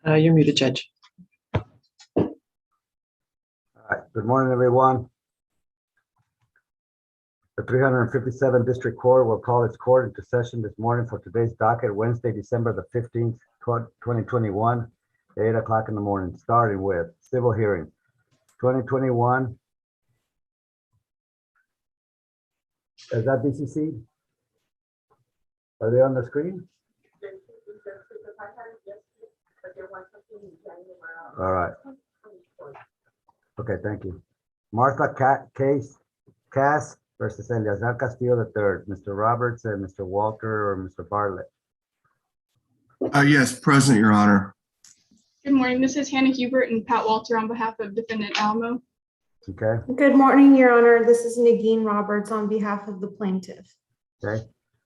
You're muted, Judge. All right, good morning, everyone. The 357th District Court will call its court into session this morning for today's docket, Wednesday, December the 15th, 2021, 8 o'clock in the morning, starting with civil hearing. 2021. Is that BCC? Are they on the screen? All right. Okay, thank you. Martha Cass versus Eleazar Castillo III, Mr. Roberts and Mr. Walter or Mr. Bartlett. Yes, present, Your Honor. Good morning. This is Hannah Hubert and Pat Walter on behalf of Defendant Alamo. Okay. Good morning, Your Honor. This is Negin Roberts on behalf of the plaintiff. Okay.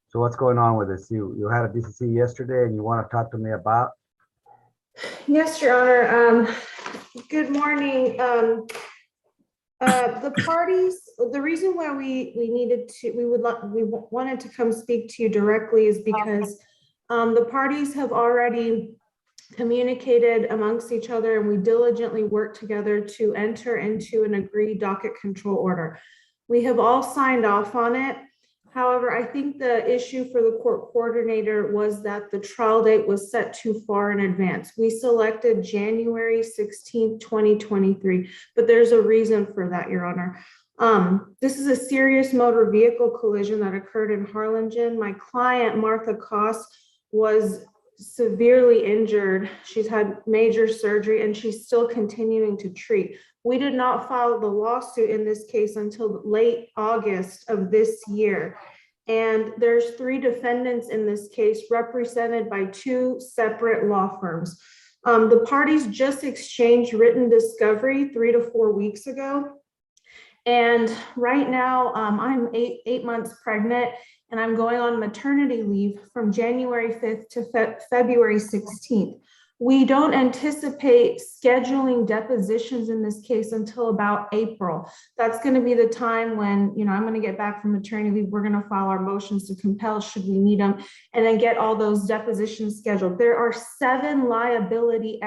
So what's going on with this? You had a BCC yesterday and you want to talk to me about? Yes, Your Honor. Good morning. The parties, the reason why we wanted to come speak to you directly is because the parties have already communicated amongst each other, and we diligently worked together to enter into an agreed docket control order. We have all signed off on it. However, I think the issue for the court coordinator was that the trial date was set too far in advance. We selected January 16th, 2023, but there's a reason for that, Your Honor. This is a serious motor vehicle collision that occurred in Harlingen. My client, Martha Cass, was severely injured. She's had major surgery and she's still continuing to treat. We did not file the lawsuit in this case until late August of this year. And there's 3 defendants in this case represented by 2 separate law firms. The parties just exchanged written discovery 3 to 4 weeks ago. And right now I'm eight months pregnant and I'm going on maternity leave from January 5th to February 16th. We don't anticipate scheduling depositions in this case until about April. That's going to be the time when, I'm going to get back from maternity leave. We're going to file our motions to compel should we need them, and then get all those depositions scheduled. There are 7 liability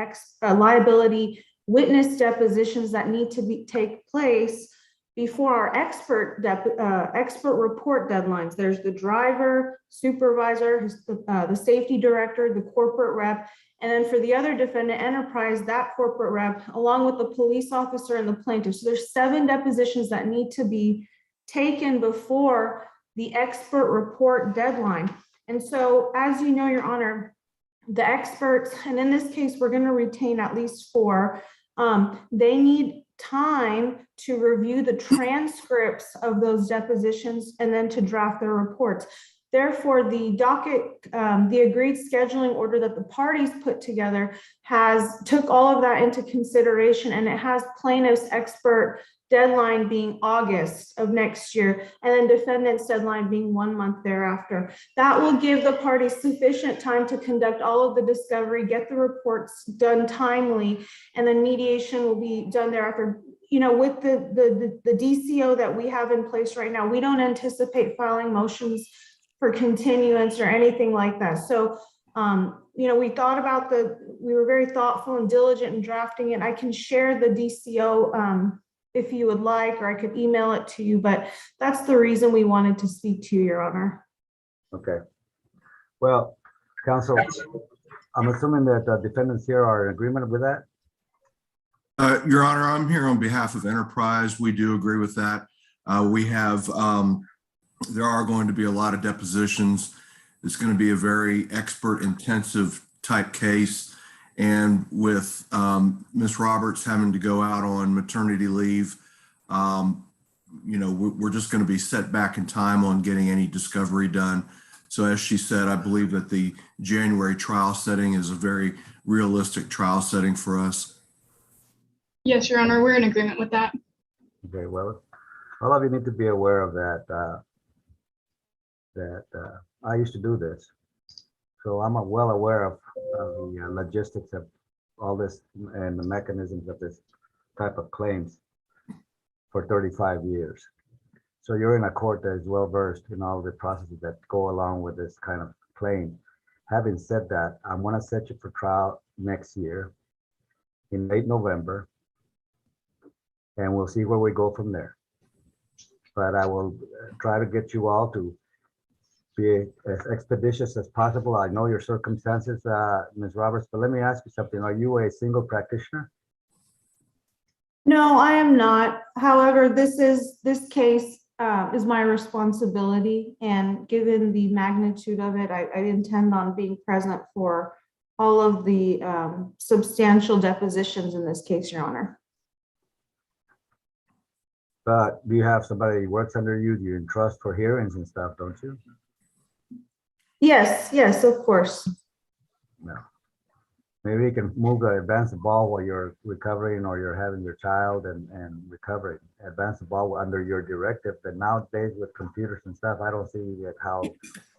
witness depositions that need to take place before our expert report deadlines. There's the driver, supervisor, the safety director, the corporate rep, and then for the other defendant, Enterprise, that corporate rep, along with the police officer and the plaintiff. So there's 7 depositions that need to be taken before the expert report deadline. And so, as you know, Your Honor, the experts, and in this case, we're going to retain at least 4, they need time to review the transcripts of those depositions and then to draft their reports. Therefore, the docket, the agreed scheduling order that the parties put together took all of that into consideration, and it has plaintiff's expert deadline being August of next year, and then defendant's deadline being 1 month thereafter. That will give the parties sufficient time to conduct all of the discovery, get the reports done timely, and then mediation will be done thereafter. With the DCO that we have in place right now, we don't anticipate filing motions for continuance or anything like that. So, we thought about we were very thoughtful and diligent in drafting it. I can share the DCO if you would like, or I could email it to you, but that's the reason we wanted to speak to you, Your Honor. Okay. Well, counsel, I'm assuming that the defendants here are in agreement with that? Your Honor, I'm here on behalf of Enterprise. We do agree with that. We have, there are going to be a lot of depositions. It's going to be a very expert intensive type case. And with Ms. Roberts having to go out on maternity leave, we're just going to be set back in time on getting any discovery done. So as she said, I believe that the January trial setting is a very realistic trial setting for us. Yes, Your Honor, we're in agreement with that. Okay, well, all of you need to be aware of that, I used to do this. So I'm well aware of the logistics of all this and the mechanisms of this type of claims for 35 years. So you're in a court that is well versed in all the processes that go along with this kind of claim. having said that, I'm gonna set you for trial next year in late November. And we'll see where we go from there. But I will try to get you all to be as expeditious as possible. I know your circumstances, Ms. Roberts, but let me ask you something. Are you a single practitioner? No, I am not. However, this case is my responsibility, and given the magnitude of it, I intend on being present for all of the substantial depositions in this case, Your Honor. But do you have somebody who works under you? Do you entrust for hearings and stuff, don't you? Yes, of course. No. Maybe you can advance the ball while you're recovering or you're having your child and recovering. Advance the ball under your directive. But nowadays with computers and stuff, I don't see how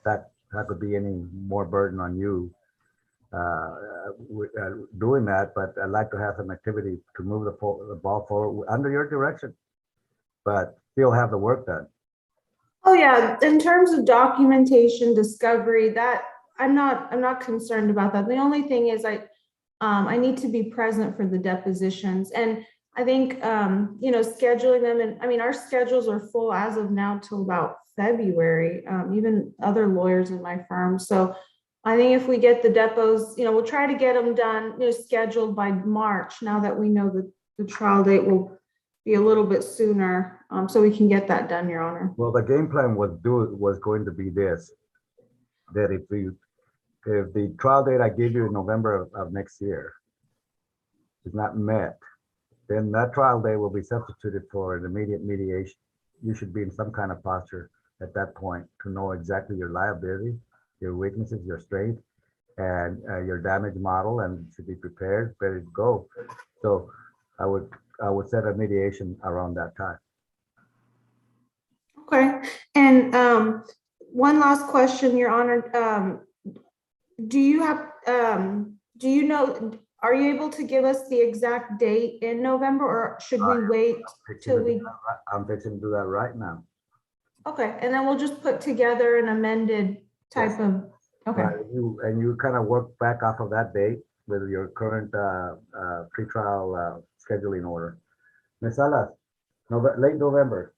that could be any more burden on you doing that. But I'd like to have some activity to move the ball forward under your direction, but still have the work done. Oh yeah, in terms of documentation, discovery, that I'm not concerned about that. The only thing is I need to be present for the depositions, and I think scheduling them, and I mean our schedules are full as of now till about February, even other lawyers in my firm. So I think if we get the depots, we'll try to get them done, scheduled by March, now that we know that the trial date will be a little bit sooner, so we can get that done, Your Honor. Well, the game plan was going to be this, that if the trial date I gave you in November of next year is not met, then that trial date will be substituted for an immediate mediation. You should be in some kind of posture at that point to know exactly your liability, your weaknesses, your strength, and your damage model, and should be prepared, ready to go. So I would set a mediation around that time. Okay, and one last question, Your Honor. Do you know, are you able to give us the exact date in November, or should we wait till we? I'm fixing to do that right now. Okay, and then we'll just put together an amended type Yes. of, okay. And you kind of work back off of that date with your current pretrial scheduling order. Ms. Salas, late November.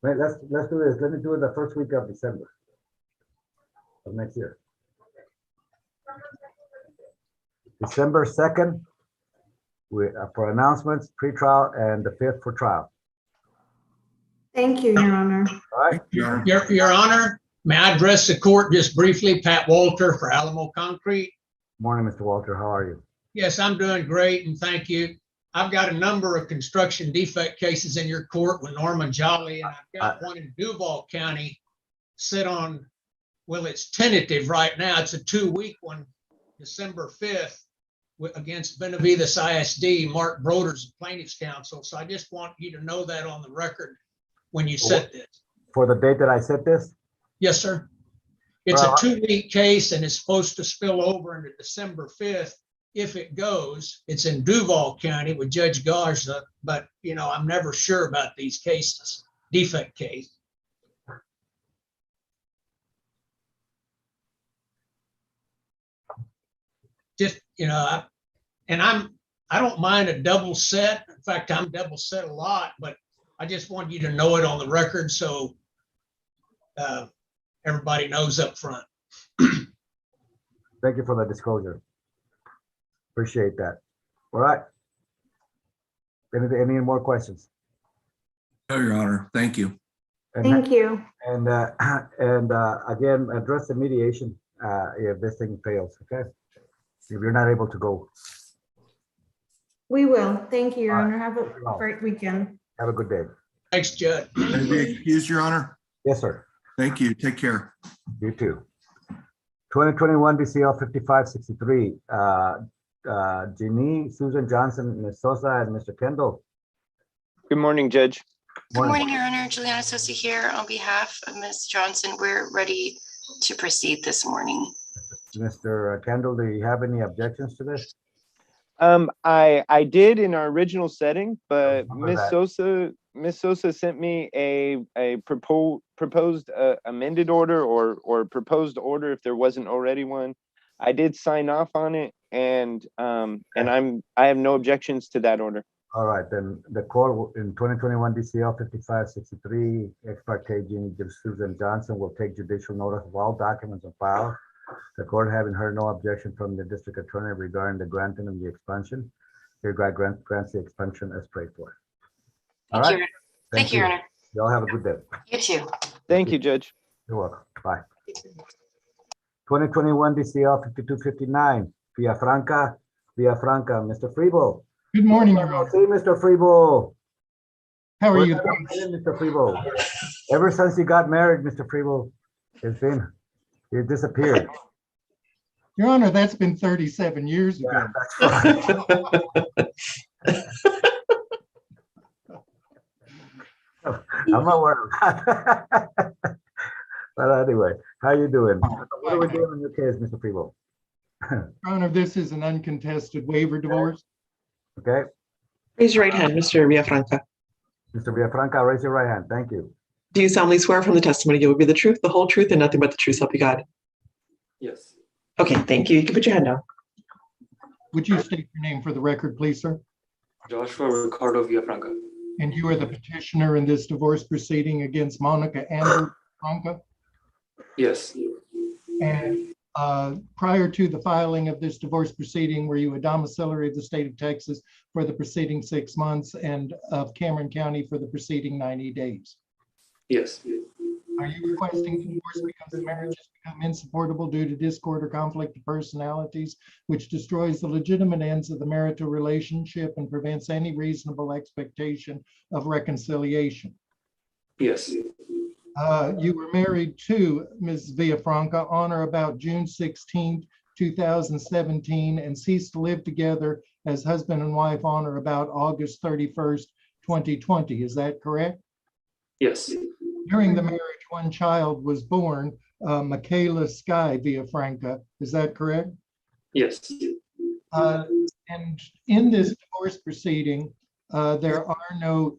Right, let's do this. Let me do it the first week of December of next year. December 2nd, for announcements, pretrial, and the 5th for trial. Thank you, Your Honor. All right. Your Honor, may I address the court just briefly? Pat Walter for Alamo Concrete. Morning, Mr. Walter. How are you? Yes, I'm doing great, and thank you. I've got a number of construction defect cases in your court with Norman Jolly, and I've got one in Duval County sit on, well, it's tentative right now. It's a 2-week one, December 5th, against Benavides ISD, Mark Broders, plaintiff's counsel. So I just want you to know that on the record when you set this. For the date that I set this? Yes, sir. It's a 2-week case, and it's supposed to spill over into December 5th. If it goes, it's in Duval County with Judge Garza, but I'm never sure about these cases, defect case. Just, I don't mind a double set. In fact, I'm double set a lot, but I just want you to know it on the record so everybody knows up front. Thank you for the disclosure. Appreciate that. All right. Any more questions? No, Your Honor. Thank you. Thank you. And again, address the mediation if this thing fails, okay? If you're not able to go. We will. Thank you, Your All Honor. Have a great weekend. Have a good day. Thanks, Judge. May I be excused, Your Honor? Yes, sir. Thank you. Take care. You too. 2021 DCL 5563. Jeannie, Susan Johnson, Ms. Sosa, and Mr. Kendall. Good morning, Judge. Good morning, Your Honor. Juliana Sosa here on behalf of Ms. Johnson. We're ready to proceed this morning. Mr. Kendall, do you have any objections to this? I did in our original setting, but Remember that. Miss Sosa sent me a proposed amended order or proposed order if there wasn't already one. I did sign off on it, and I have no objections to that order. All right, then the court in 2021 DCL 5563, ex parte Jeannie Susan Johnson will take judicial notice of all documents and files. The court having heard no objection from the district attorney regarding the granting of the expansion, hereby grants the expansion as prayed for. All Thank right. you. Thank you, Your Honor. Y'all have a good day. You too. Thank you, Judge. You're welcome. Bye. 2021 DCL 5259, Villafranca, Mr. Freebo. Good morning, Your Honor. See, Mr. Freebo. How are you? Mr. Freebo? Ever since you got married, Mr. Freebo, you disappeared. Your Honor, that's been 37 years ago. Yeah, that's right. I'm not worried about that. But anyway, how you doing? What are we doing in your case, Mr. Freebo? Your Honor, this is an uncontested waiver divorce. Okay, Raise your right hand, Mr. Villafranca. Mr. Villafranca, raise your right hand. Thank you. Do you solemnly swear from the testimony you will be the truth, the whole truth, and nothing but the truth, so help you God? Yes. Okay, thank you. You can put your hand down. Would you state your name for the record, please, sir? Joshua Ricardo Villafranca. And you are the petitioner in this divorce proceeding against Monica Amber Villafranca? Yes. And prior to the filing of this divorce proceeding, were you a domiciliary of the state of Texas for the preceding 6 months and of Cameron County for the preceding 90 days? Yes. Are you requesting divorce because the marriage has become insupportable due to discord or conflict of personalities, which destroys the legitimate ends of the marital relationship and prevents any reasonable expectation of reconciliation? Yes. You were married to Ms. Villafranca on or about June 16, 2017, and ceased to live together as husband and wife on or about August 31st, 2020. Is that correct? Yes. During the marriage, one child was born, Michaela Sky Villafranca. Is that correct? Yes. And in this divorce proceeding, there are no,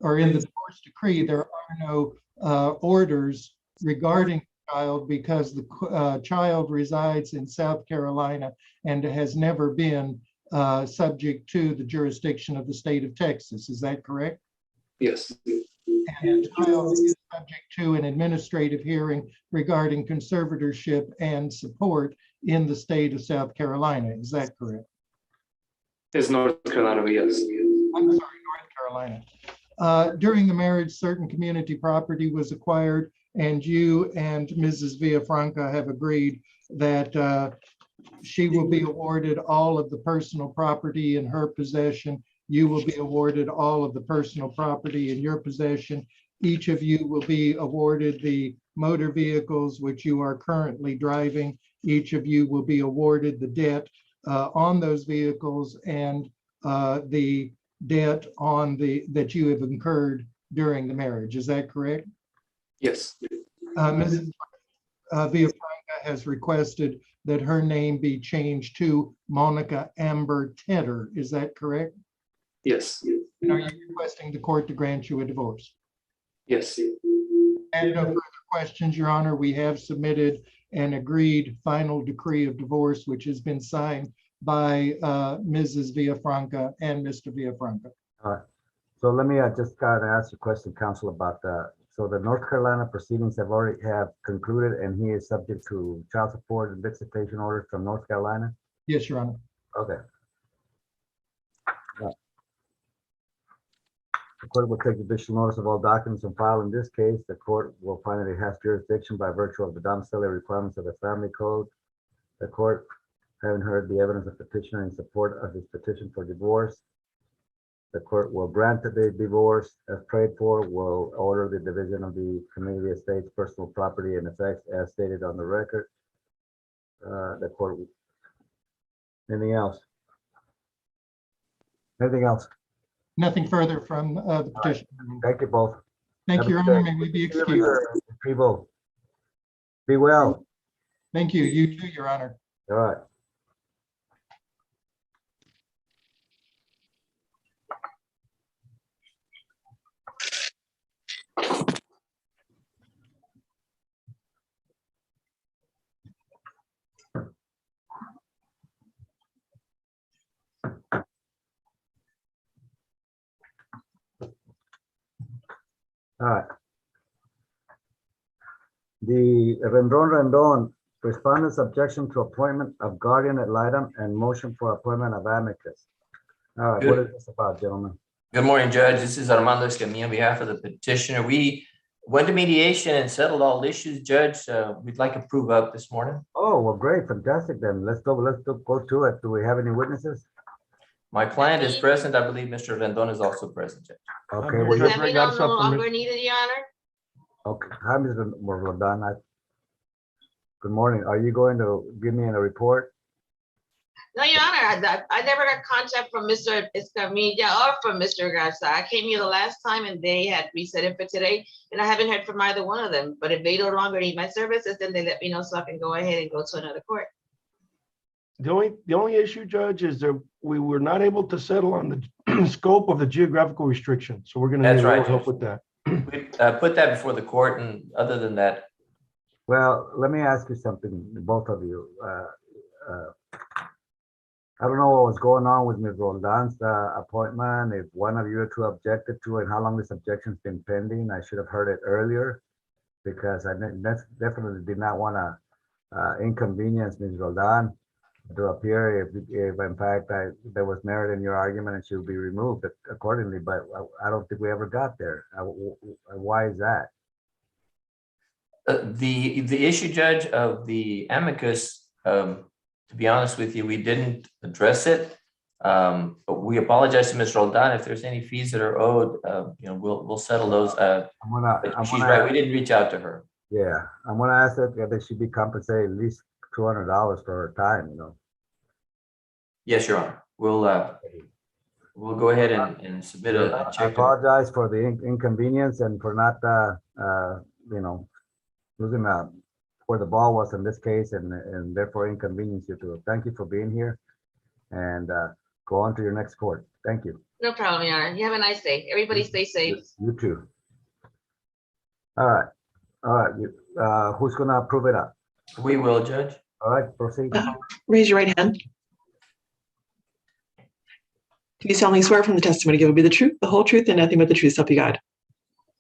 or in the divorce decree, there are no orders regarding the child because the child resides in South Carolina and has never been subject to the jurisdiction of the state of Texas. Is that correct? Yes. And the child is subject to an administrative hearing regarding conservatorship and support in the state of South Carolina. Is that correct? It's North Carolina, but yes. I'm sorry, North Carolina. During the marriage, certain community property was acquired, and you and Mrs. Villafranca have agreed that she will be awarded all of the personal property in her possession. You will be awarded all of the personal property in your possession. Each of you will be awarded the motor vehicles which you are currently driving. Each of you will be awarded the debt on those vehicles and the debt on that you have incurred during the marriage. Is that correct? Yes. Mrs. Villafranca has requested that her name be changed to Monica Amber Tedder. Is that correct? Yes. And are you requesting the court to grant you a divorce? Yes. And no further questions, Your Honor. We have submitted an agreed final decree of divorce, which has been signed by Mrs. Villafranca and Mr. Villafranca. All right. So let me just kind of ask a question, counsel, about that. So the North Carolina proceedings have already concluded, and he is subject to child support and visitation orders from North Carolina? Yes, Your Honor. Okay. The court will take additional notice of all documents and file. In this case, the court will find that it has jurisdiction by virtue of the domiciliary requirements of the family code. The court, having heard the evidence of petitioner in support of his petition for divorce, the court will grant the divorce as prayed for, will order the division of the community estate's personal property and effects as stated on the record. The court, anything else? Anything else? Nothing further from the petition. Thank you both. Thank Have you, a Your good Honor. day. May we be excused. People, be well. Thank you. You too, Your Honor. All right. All right. The Rendon, respondent's objection to appointment of guardian ad litem and motion for appointment of amicus. All right, what is this about, gentlemen? Good morning, Judge. This is Armando Escamilla on behalf of the petitioner. We went to mediation and settled all issues, Judge. We'd like to prove up this morning. Oh, well, great, fantastic then. Let's go to it. Do we have any witnesses? My client is present. I believe Mr. Rendon is also present, Judge. Okay. Does well, that mean I'm no longer needed, Your Honor? Okay, hi, Mr. Roldan. Good morning. Are you going to give me a report? No, Your Honor, I never got contact from Mr. Escamilla or from Mr. Garza. I came here the last time and they had reset it for today, and I haven't heard from either one of them. But if they no longer need my services, then they let me know so I can go ahead and go to another court. The only issue, Judge, is that we were not able to settle on the scope of the geographical restriction. So we're gonna That's need a right, little help Judge. with that. We put that before the court, and other than that, Well, let me ask you something, both of you. I don't know what was going on with Ms. Roldan's appointment, if one of you two objected to it, how long this objection's been pending. I should have heard it earlier because I definitely did not want to inconvenience Ms. Roldan to appear if in fact there was merit in your argument and she would be removed accordingly, but I don't think we ever got there. Why is that? the issue, Judge, of the amicus, to be honest with you, we didn't address it. But we apologize to Ms. Roldan if there's any fees that are owed. We'll settle those. But she's right. We didn't reach out to her. Yeah, I'm gonna ask that they should be compensated at least $200 for her time, Yes, Your Honor. We'll go ahead and submit a I check. apologize for the inconvenience and for not, losing where the ball was in this case and therefore inconvenience you two. Thank you for being here and go on to your next court. Thank you. No problem, Your Honor. You have a nice day. Everybody stay safe. You too. All right. Who's gonna approve it up? We will, Judge. All right, proceed. Raise your right hand. Do you solemnly swear from the testimony given will be the truth, the whole truth, and nothing but the truth, so help you God?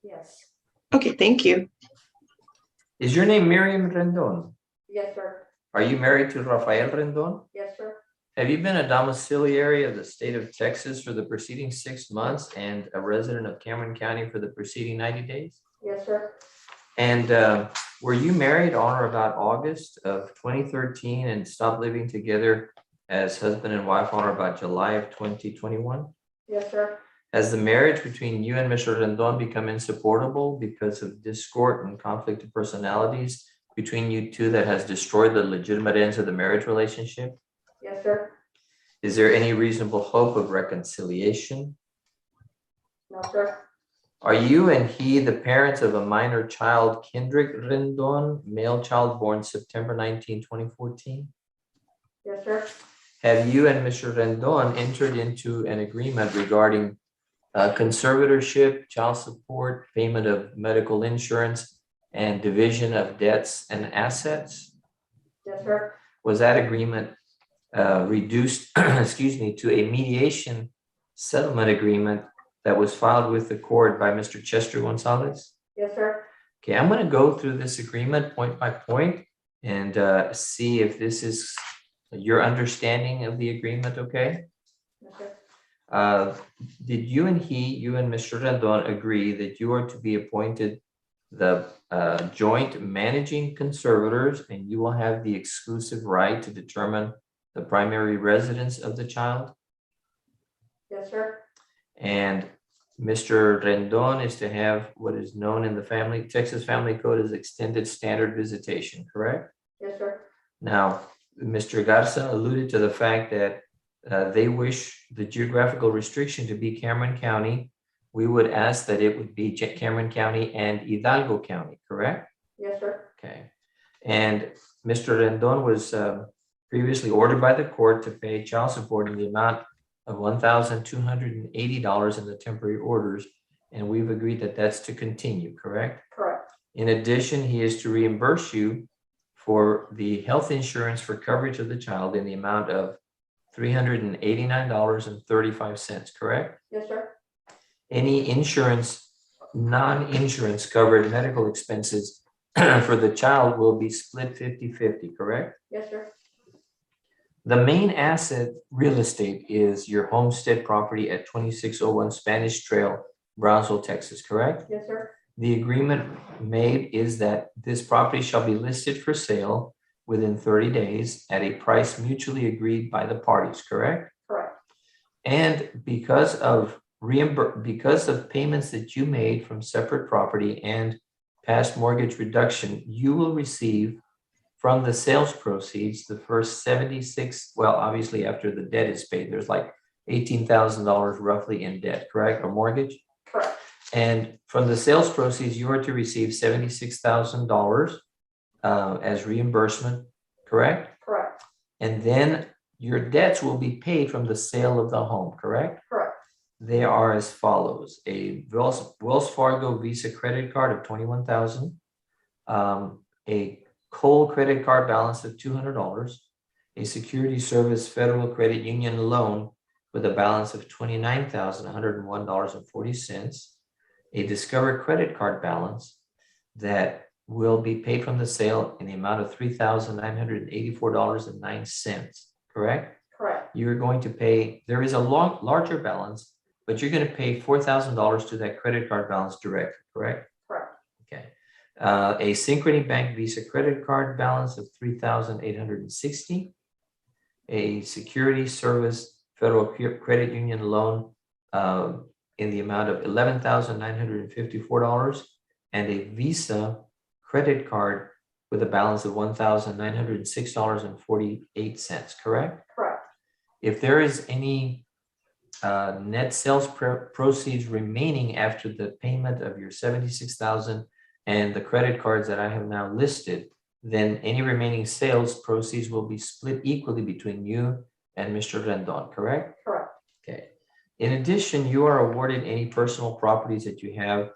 Yes. Okay, thank you. Is your name Miriam Rendon? Yes, sir. Are you married to Rafael Rendon? Yes, sir. Have you been a domiciliary of the state of Texas for the preceding 6 months and a resident of Cameron County for the preceding 90 days? Yes, sir. And were you married on or about August of 2013 and stopped living together as husband and wife on or about July of 2021? Yes, sir. Has the marriage between you and Mr. Rendon become insupportable because of discord and conflict of personalities between you two that has destroyed the legitimate ends of the marriage relationship? Yes, sir. Is there any reasonable hope of reconciliation? No, sir. Are you and he the parents of a minor child, Kendrick Rendon, male child born September 19, 2014? Yes, sir. Have you and Mr. Rendon entered into an agreement regarding conservatorship, child support, payment of medical insurance, and division of debts and assets? Yes, sir. Was that agreement reduced, to a mediation settlement agreement that was filed with the court by Mr. Chester Gonzalez? Yes, sir. Okay, I'm going to go through this agreement point by point and see if this is your understanding of the agreement, okay? Yes, sir. Did you and Mr. Rendon agree that you are to be appointed the joint managing conservators and you will have the exclusive right to determine the primary residence of the child? Yes, sir. And Mr. Rendon is to have what is known in the Texas Family Code as extended standard visitation, correct? Yes, sir. Now, Mr. Garza alluded to the fact that they wish the geographical restriction to be Cameron County. We would ask that it would be Cameron County and Hidalgo County, correct? Yes, sir. Okay. And Mr. Rendon was previously ordered by the court to pay child support in the amount of $1,280 in the temporary orders, and we've agreed that that's to continue, correct? Correct. In addition, he is to reimburse you for the health insurance for coverage of the child in the amount of $389.35, correct? Yes, sir. Any insurance, non-insurance covered medical expenses for the child will be split 50-50, correct? Yes, sir. The main asset real estate is your homestead property at 2601 Spanish Trail, Brownsville, Texas, correct? Yes, sir. The agreement made is that this property shall be listed for sale within 30 days at a price mutually agreed by the parties, correct? Correct. And because of payments that you made from separate property and past mortgage reduction, you will receive from the sales proceeds the first 76, well, obviously after the debt is paid, there's like $18,000 roughly in debt, correct, or mortgage? Correct. And from the sales proceeds, you are to receive $76,000 as reimbursement, correct? Correct. And then your debts will be paid from the sale of the home, correct? Correct. They are as follows: a Wells Fargo Visa credit card of $21,000, a Cole credit card balance of $200, a Security Service Federal Credit Union loan with a balance of $29,101.40, a Discover credit card balance that will be paid from the sale in the amount of $3,984.09, correct? Correct. You're going to pay, there is a larger balance, but you're going to pay $4,000 to that credit card balance directly, correct? Correct. Okay. A Synchrony Bank Visa credit card balance of $3,860, a Security Service Federal Credit Union loan in the amount of $11,954, and a Visa credit card with a balance of $1,906.48, correct? Correct. If there is any net sales proceeds remaining after the payment of your $76,000 and the credit cards that I have now listed, then any remaining sales proceeds will be split equally between you and Mr. Rendon, correct? Correct. Okay. In addition, you are awarded any personal properties that you have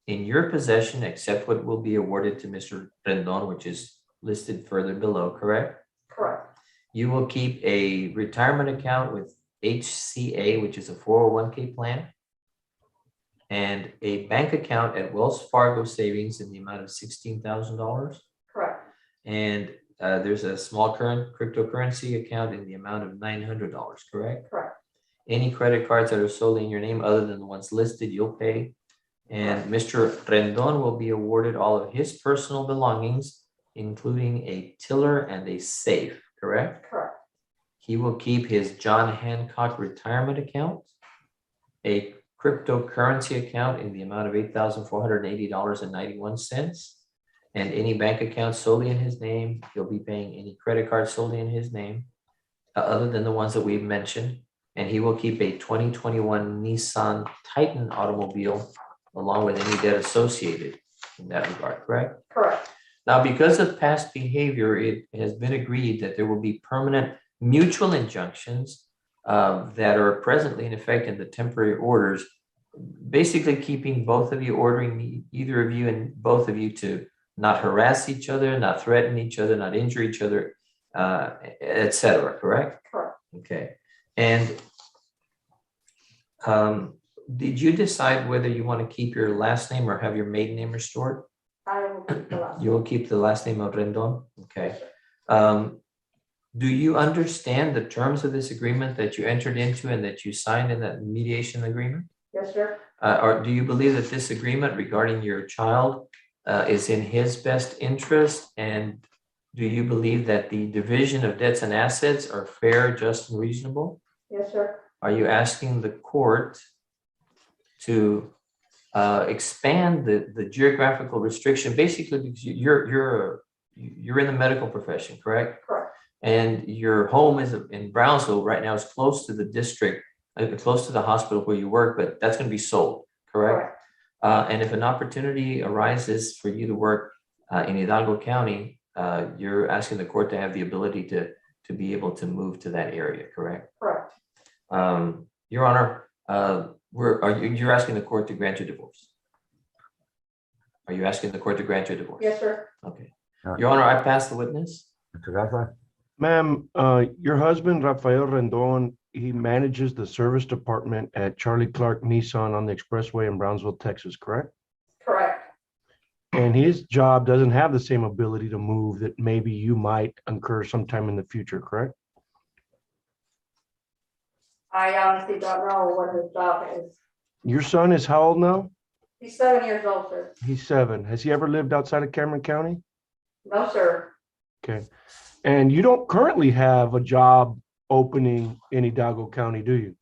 in your possession, except what will be awarded to Mr. Rendon, which is listed further below, correct? Correct. You will keep a retirement account with HCA, which is a 401k plan, and a bank account at Wells Fargo Savings in the amount of $16,000. Correct. And there's a small current cryptocurrency account in the amount of $900, correct? Correct. Any credit cards that are solely in your name other than the ones listed, you'll pay. And Mr. Rendon will be awarded all of his personal belongings, including a tiller and a safe, correct? Correct. He will keep his John Hancock retirement account, a cryptocurrency account in the amount of $8,480.91, and any bank account solely in his name. He'll be paying any credit card solely in his name, other than the ones that we've mentioned. And he will keep a 2021 Nissan Titan automobile along with any debt associated in that regard, correct? Correct. Now, because of past behavior, it has been agreed that there will be permanent mutual injunctions that are presently in effect in the temporary orders, basically keeping both of you, ordering either of you and both of you to not harass each other, not threaten each other, not injure each other, etc. Correct? Correct. Okay. And did you decide whether you want to keep your last name or have your maiden name restored? I will keep the last. You will keep the last name of Rendon? Okay. Do you understand the terms of this agreement that you entered into and that you signed in that mediation agreement? Yes, sir. Or do you believe that this agreement regarding your child is in his best interest? And do you believe that the division of debts and assets are fair, just, and reasonable? Yes, sir. Are you asking the court to expand the geographical restriction, basically because you're in the medical profession, correct? Correct. And your home is in Brownsville right now, is close to the district, close to the hospital where you work, but that's going to be sold, correct? And if an opportunity arises for you to work in Hidalgo County, you're asking the court to have the ability to be able to move to that area, correct? Correct. Your Honor, you're asking the court to grant you divorce? Are you asking the court to grant you divorce? Yes, sir. Okay. Your Honor, I pass the witness. Mr. Garza? Ma'am, your husband, Rafael Rendon, he manages the service department at Charlie Clark Nissan on the expressway in Brownsville, Texas, correct? Correct. And his job doesn't have the same ability to move that maybe you might incur sometime in the future, correct? I honestly don't know what his job is. Your son is how old now? He's 7 years old, sir. He's 7. Has he ever lived outside of Cameron County? No, sir. Okay. And you don't currently have a job opening in Hidalgo County, do you?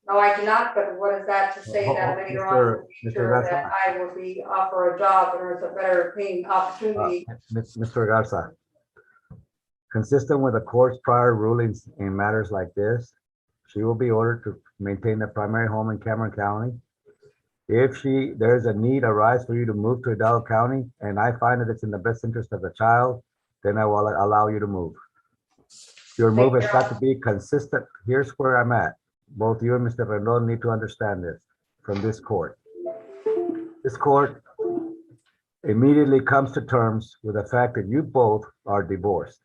No, I do not, but what is that to say that later on in the future that I will be offered a job or it's a better paying opportunity? Mr. Garza, consistent with the court's prior rulings in matters like this, she will be ordered to maintain the primary home in Cameron County. If there's a need arise for you to move to Hidalgo County, and I find that it's in the best interest of the child, then I will allow you to move. Your move has got to be consistent. Here's where I'm at. Both you and Mr. Rendon need to understand this from this court. This court immediately comes to terms with the fact that you both are divorced.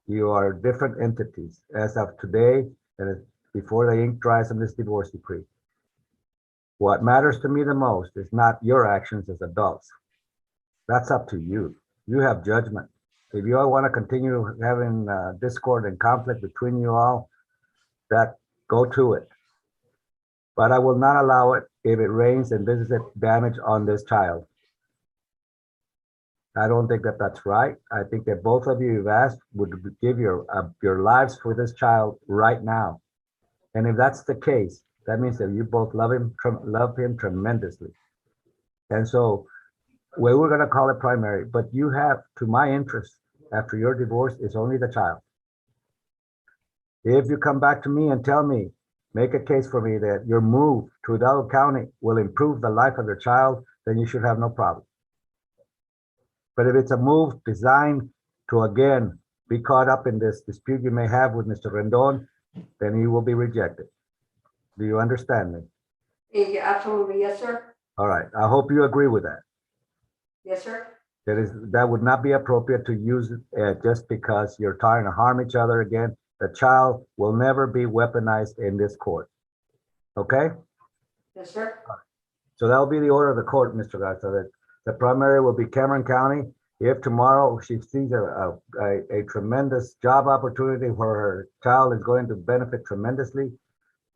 You are different entities as of today and before the ink dries on this divorce decree. What matters to me the most is not your actions as adults. That's up to you. You have judgment. If you all want to continue having discord and conflict between you all, that go to it. But I will not allow it if it rains and visits damage on this child. I don't think that that's right. I think that both of you have asked would give your lives for this child right now. And if that's the case, that means that you both love him tremendously. And so we're going to call it primary, but you have, to my interest, after your divorce, is only the child. If you come back to me and tell me, make a case for me that your move to Hidalgo County will improve the life of your child, then you should have no problem. But if it's a move designed to, again, be caught up in this dispute you may have with Mr. Rendon, then he will be rejected. Do you understand me? Yeah, absolutely. Yes, sir. All right. I hope you agree with that. Yes, sir. That would not be appropriate to use it just because you're trying to harm each other again. The child will never be weaponized in this court. Okay? Yes, sir. So that'll be the order of the court, Mr. Garza, that the primary will be Cameron County. If tomorrow she sees a tremendous job opportunity where her child is going to benefit tremendously,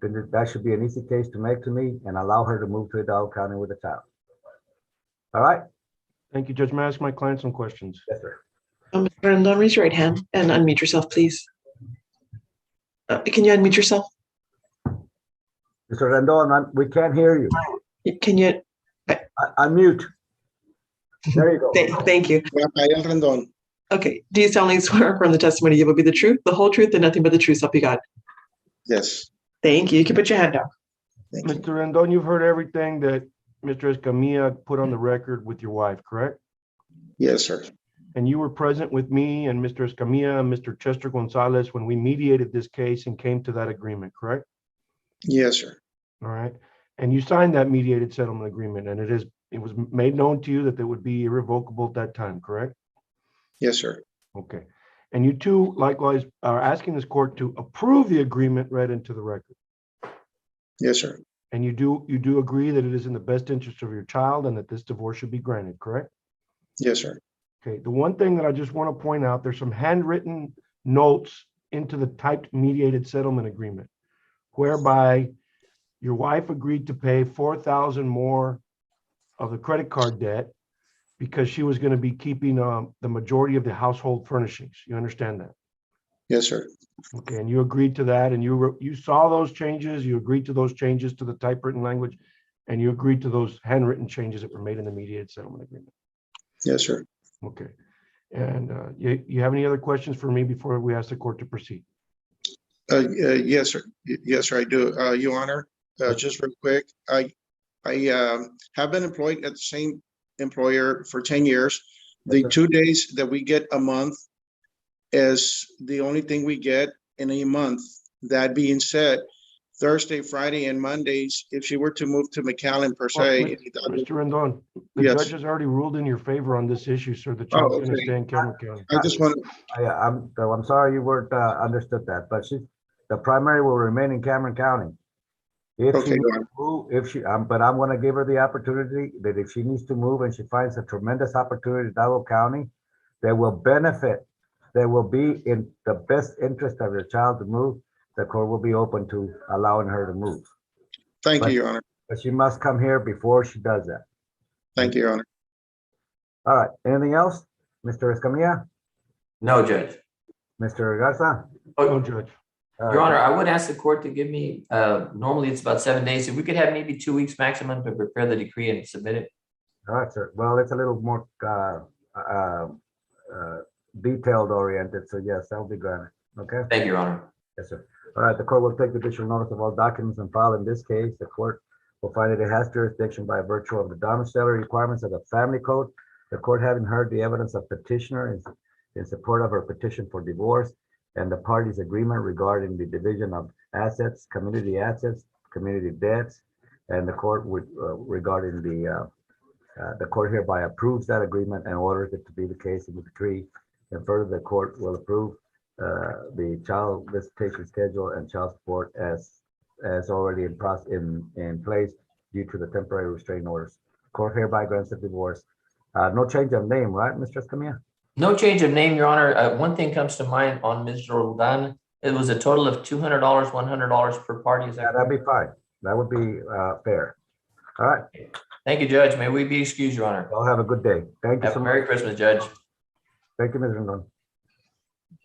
then that should be an easy case to make to me and allow her to move to Hidalgo County with the child. All right? Thank you, Judge. May I ask my client some questions? Yes, sir. Mr. Rendon, raise your right hand and unmute yourself, please. Can you unmute yourself? Mr. Rendon, we can't hear you. Can you? Unmute. There you go. Thank you. Rafael Rendon. Okay. Do you solemnly swear or affirm the testimony you will be the truth, the whole truth, and nothing but the truth, so help you God? Yes. Thank you. You can put your hand down. Mr. Rendon, you've heard everything that Mr. Escamilla put on the record with your wife, correct? Yes, sir. And you were present with me and Mr. Escamilla and Mr. Chester Gonzalez when we mediated this case and came to that agreement, correct? Yes, sir. All right. And you signed that mediated settlement agreement, and it was made known to you that it would be irrevocable at that time, correct? Yes, sir. Okay. And you too, likewise, are asking this court to approve the agreement read into the record. Yes, sir. And you do agree that it is in the best interest of your child and that this divorce should be granted, correct? Yes, sir. Okay. The one thing that I just want to point out, there's some handwritten notes into the typed mediated settlement agreement, whereby your wife agreed to pay $4,000 more of the credit card debt because she was going to be keeping the majority of the household furnishings. You understand that? Yes, sir. Okay, and you agreed to that, and you saw those changes, you agreed to those changes to the typewritten language, and you agreed to those handwritten changes that were made in the mediated settlement agreement. Yes, sir. Okay, and you have any other questions for me before we ask the court to proceed? Yes, sir. Yes, sir, I do. Your Honor, just real quick, I have been employed at the same employer for 10 years. The 2 days that we get a month is the only thing we get in a month. That being said, Thursday, Friday, and Mondays, if she were to move to McAllen per Well, se. Mr. Rendon, the Yes. judge has already ruled in your favor on this issue, sir. The Oh, child's gonna okay. stay in Cameron County. I just want, I'm sorry you weren't understood that, but the primary will remain in Cameron County. If she Okay, needs go to on. move, but I'm gonna give her the opportunity that if she needs to move and she finds a tremendous opportunity in Hidalgo County that will benefit, that will be in the best interest of your child to move, the court will be open to allowing her to move. Thank you, But- Your Honor. But she must come here before she does that. Thank you, Your Honor. All right, anything else? Mr. Escamilla, No, Judge. Mr. Garza? No, Judge. Your Honor, I would ask the court to give me, normally it's about 7 days. If we could have maybe 2 weeks maximum to prepare the decree and submit it. All right, sir. Well, it's a little more detailed oriented, so yes, that will be granted. Okay? Thank you, Your Honor. Yes, sir. All right, the court will take judicial notice of all documents and file. In this case, the court will find that it has jurisdiction by virtue of the domiciliary requirements of the family code. The court, having heard the evidence of petitioner in support of her petition for divorce and the parties' agreement regarding the division of assets, community debts, and the court would regarding the court hereby approves that agreement and orders it to be the case in the decree. And further, the court will approve the child visitation schedule and child support as already in place due to the temporary restraining orders. Court hereby grants the divorce. No change of name, right, Mr. Escamilla? No change of name, Your Honor. One thing comes to mind on Mr. Roldan. It was a total of $200, $100 per party. Is that That'd be fine. That would be fair. All right. Thank you, Judge. May we be excused, Your Honor. Y'all have a good day. Thank you Have so a much. Merry Christmas, Judge. Thank you, Mr. Rendon.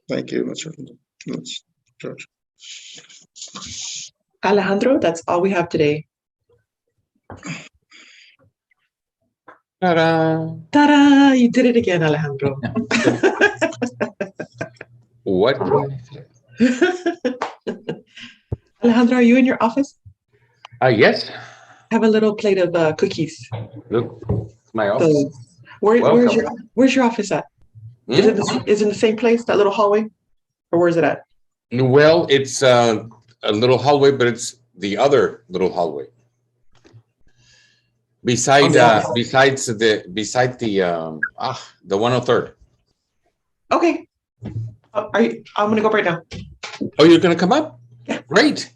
Thank you, Mr. Judge. Alejandro, that's all we have today. Ta-da! Ta-da! You did it again, Alejandro. What? Alejandro, are you in your office? Yes. Have a little plate of cookies. Look, it's my office. So, where's your office at? Is it in the same place, that little hallway? Or where's it at? Well, it's a little hallway, but it's the other little hallway. Beside the 103rd. Okay. I'm gonna go right now. Oh, you're gonna come up? Yeah. Great.